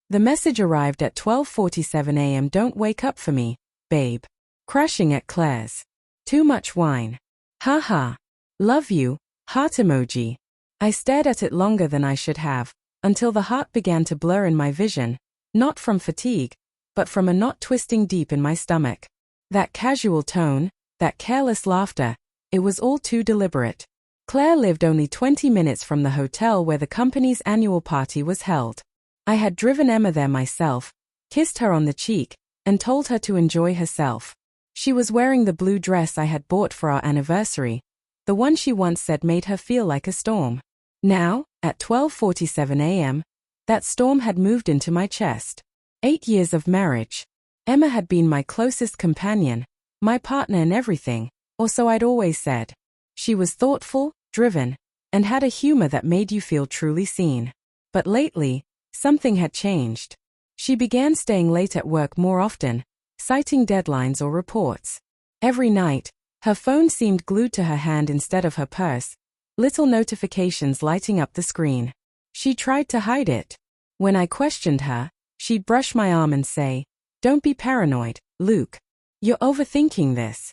The message arrived at 12:47 a.m. Don't wake up for me, babe. Crashing at Claire's. Too much wine. Haha. Love you, heart emoji. I stared at it longer than I should have, until the heart began to blur in my vision, not from fatigue, but from a knot twisting deep in my stomach. That casual tone, that careless laughter, it was all too deliberate. Claire lived only 20 minutes from the hotel where the company's annual party was held. I had driven Emma there myself, kissed her on the cheek, and told her to enjoy herself. She was wearing the blue dress I had bought for our anniversary, the one she once said made her feel like a storm. Now, at 12:47 a.m., that storm had moved into my chest. 8 years of marriage. Emma had been my closest companion, my partner in everything, or so I'd always said. She was thoughtful, driven, and had a humor that made you feel truly seen. But lately, something had changed. She began staying late at work more often, citing deadlines or reports. Every night, her phone seemed glued to her hand instead of her purse, little notifications lighting up the screen. She tried to hide it. When I questioned her, she'd brush my arm and say, "Don't be paranoid, Luke. You're overthinking this."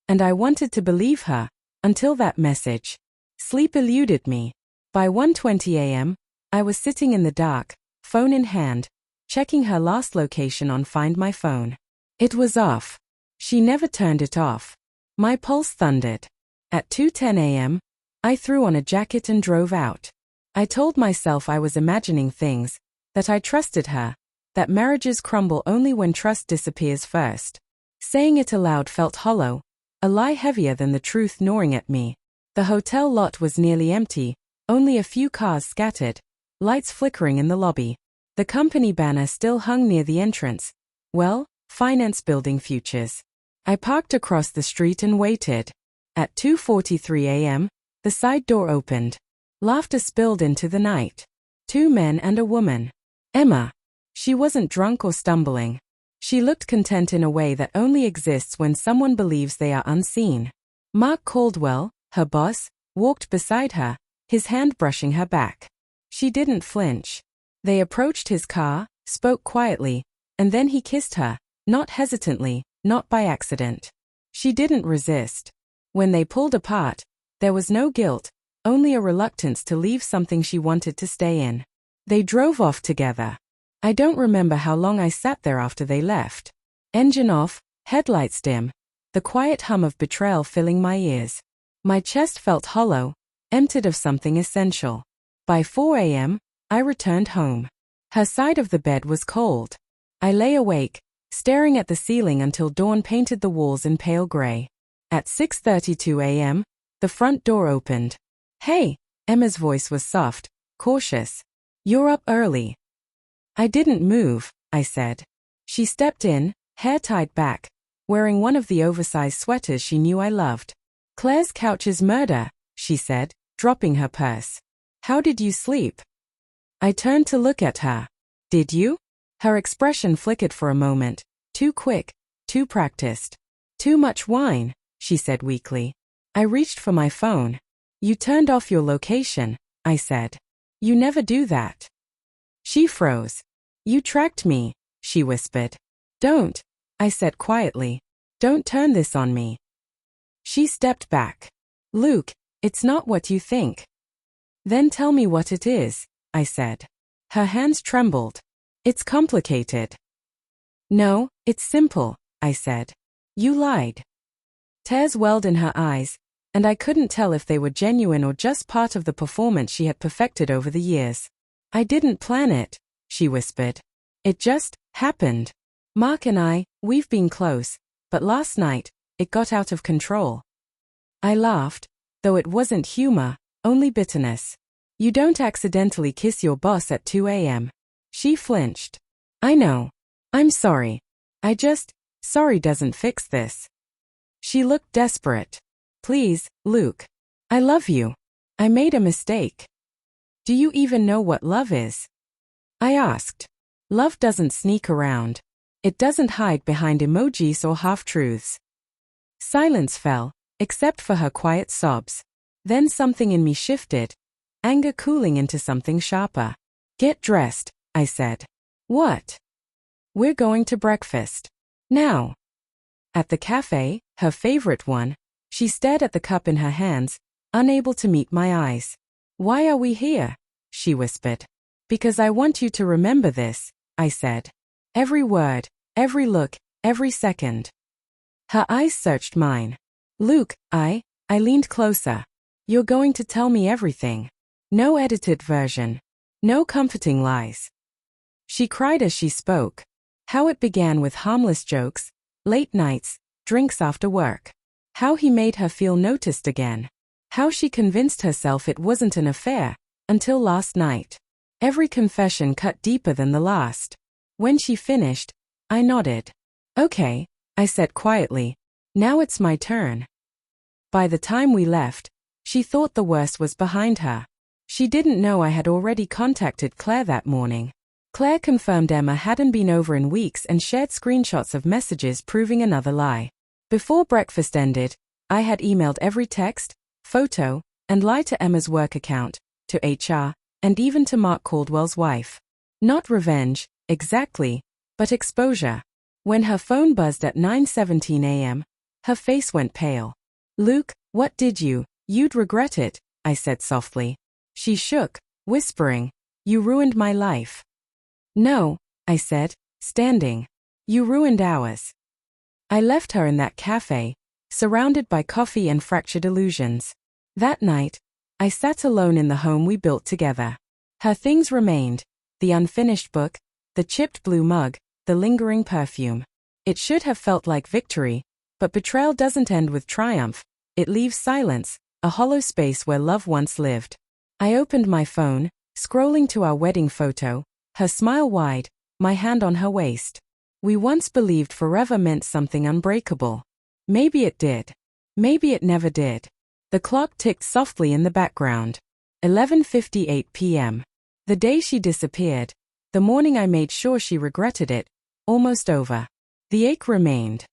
And I wanted to believe her, until that message. Sleep eluded me. By 1:20 a.m., I was sitting in the dark, phone in hand, checking her last location on Find My Phone. It was off. She never turned it off. My pulse thundered. At 2:10 a.m., I threw on a jacket and drove out. I told myself I was imagining things, that I trusted her, that marriages crumble only when trust disappears first. Saying it aloud felt hollow, a lie heavier than the truth gnawing at me. The hotel lot was nearly empty, only a few cars scattered, lights flickering in the lobby. The company banner still hung near the entrance. Well, finance building futures. I parked across the street and waited. At 2:43 a.m., the side door opened. Laughter spilled into the night. 2 men and a woman. Emma. She wasn't drunk or stumbling. She looked content in a way that only exists when someone believes they are unseen. Mark Caldwell, her boss, walked beside her, his hand brushing her back. She didn't flinch. They approached his car, spoke quietly, and then he kissed her, not hesitantly, not by accident. She didn't resist. When they pulled apart, there was no guilt, only a reluctance to leave something she wanted to stay in. They drove off together. I don't remember how long I sat there after they left. Engine off, headlights dim, the quiet hum of betrayal filling my ears. My chest felt hollow, emptied of something essential. By 4 a.m., I returned home. Her side of the bed was cold. I lay awake, staring at the ceiling until dawn painted the walls in pale gray. At 6:32 a.m., the front door opened. "Hey," Emma's voice was soft, cautious. "You're up early." I didn't move, I said. She stepped in, hair tied back, wearing one of the oversized sweaters she knew I loved. "Claire's couch is murder," she said, dropping her purse. "How did you sleep?" I turned to look at her. "Did you?" Her expression flickered for a moment. "Too quick, too practiced." "Too much wine," she said weakly. I reached for my phone. "You turned off your location," I said. "You never do that." She froze. "You tracked me," she whispered. "Don't," I said quietly. "Don't turn this on me." She stepped back. "Luke, it's not what you think." "Then tell me what it is," I said. Her hands trembled. "It's complicated." "No, it's simple," I said. "You lied." Tears welled in her eyes, and I couldn't tell if they were genuine or just part of the performance she had perfected over the years. "I didn't plan it," she whispered. "It just happened. Mark and we've been close, but last night, it got out of control." I laughed, though it wasn't humor, only bitterness. "You don't accidentally kiss your boss at 2 a.m. She flinched. "I know. I'm sorry. Sorry doesn't fix this." She looked desperate. "Please, Luke. I love you. I made a mistake." "Do you even know what love is?" I asked. "Love doesn't sneak around. It doesn't hide behind emojis or half-truths." Silence fell, except for her quiet sobs. Then something in me shifted, anger cooling into something sharper. "Get dressed," I said. What? We're going to breakfast. Now. At the cafe, her favorite one, she stared at the cup in her hands, unable to meet my eyes. Why are we here? She whispered. Because I want you to remember this, I said. Every word, every look, every second. Her eyes searched mine. Luke, I leaned closer. You're going to tell me everything. No edited version. No comforting lies. She cried as she spoke. How it began with harmless jokes, late nights, drinks after work. How he made her feel noticed again. How she convinced herself it wasn't an affair, until last night. Every confession cut deeper than the last. When she finished, I nodded. Okay, I said quietly. Now it's my turn. By the time we left, she thought the worst was behind her. She didn't know I had already contacted Claire that morning. Claire confirmed Emma hadn't been over in weeks and shared screenshots of messages proving another lie. Before breakfast ended, I had emailed every text, photo, and lie to Emma's work account, to HR, and even to Mark Caldwell's wife. Not revenge, exactly, but exposure. When her phone buzzed at 9:17 a.m., her face went pale. Luke, what did you? You'd regret it, I said softly. She shook, whispering, you ruined my life. No, I said, standing. You ruined ours. I left her in that cafe, surrounded by coffee and fractured illusions. That night, I sat alone in the home we built together. Her things remained, the unfinished book, the chipped blue mug, the lingering perfume. It should have felt like victory, but betrayal doesn't end with triumph. It leaves silence, a hollow space where love once lived. I opened my phone, scrolling to our wedding photo, her smile wide, my hand on her waist. We once believed forever meant something unbreakable. Maybe it did. Maybe it never did. The clock ticked softly in the background. 11:58 p.m. The day she disappeared, the morning I made sure she regretted it, almost over. The ache remained.